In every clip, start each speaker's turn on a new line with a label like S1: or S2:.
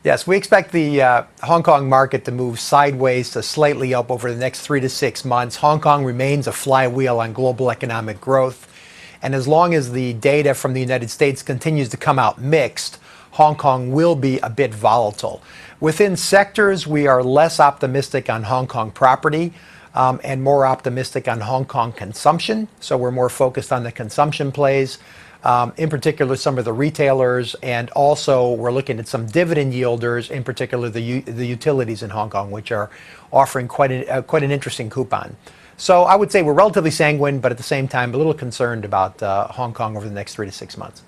S1: Yes, we expect the Hong Kong market to move sideways to slightly up over the next 3 to 6 months. Hong Kong remains a flywheel on global economic growth. And as long as the data from the United States continues to come out mixed, Hong Kong will be a bit volatile. Within sectors, we are less optimistic on Hong Kong property and more optimistic on Hong Kong consumption. So we're more focused on the consumption plays. In particular, some of the retailers, and also we're looking at some dividend yielders, in particular the utilities in Hong Kong, which are offering quite an interesting coupon. So I would say we're relatively sanguine, but at the same time, a little concerned about Hong Kong over the next 3 to 6 months.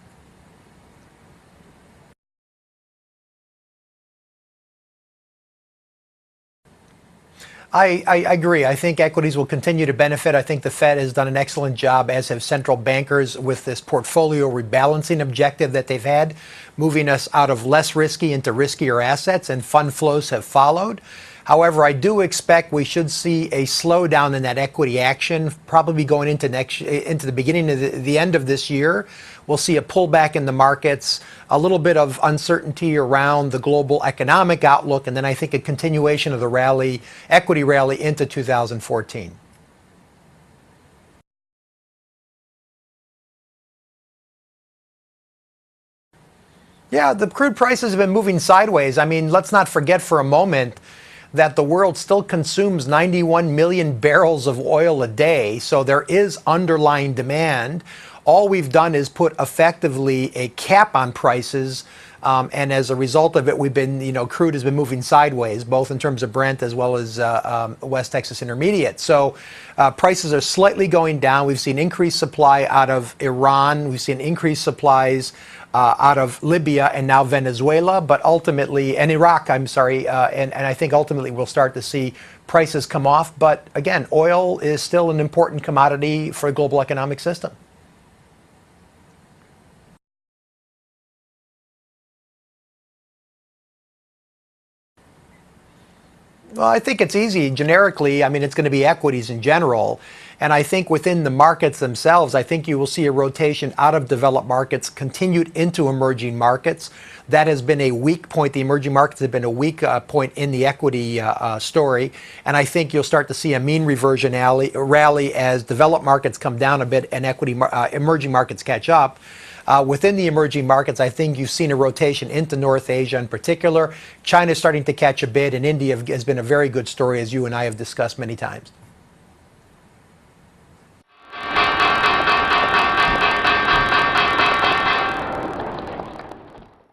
S1: I agree. I think equities will continue to benefit. I think the Fed has done an excellent job, as have central bankers, with this portfolio rebalancing objective that they've had, moving us out of less risky into riskier assets, and fund flows have followed. However, I do expect we should see a slowdown in that equity action, probably going into the beginning of the end of this year. We'll see a pullback in the markets, a little bit of uncertainty around the global economic outlook, and then I think a continuation of the equity rally into 2014. Yeah, the crude prices have been moving sideways. I mean, let's not forget for a moment that the world still consumes 91 million barrels of oil a day. So there is underlying demand. All we've done is put effectively a cap on prices. And as a result of it, crude has been moving sideways, both in terms of Brent as well as West Texas Intermediate. So prices are slightly going down. We've seen increased supply out of Iran. We've seen increased supplies out of Libya and now Venezuela, but ultimately, and Iraq, I'm sorry, and I think ultimately we'll start to see prices come off. But again, oil is still an important commodity for the global economic system. Well, I think it's easy. Generically, I mean, it's going to be equities in general. And I think within the markets themselves, I think you will see a rotation out of developed markets continued into emerging markets. That has been a weak point. The emerging markets have been a weak point in the equity story. And I think you'll start to see a mean reversion rally as developed markets come down a bit and emerging markets catch up. Within the emerging markets, I think you've seen a rotation into North Asia in particular. China's starting to catch a bit, and India has been a very good story, as you and I have discussed many times.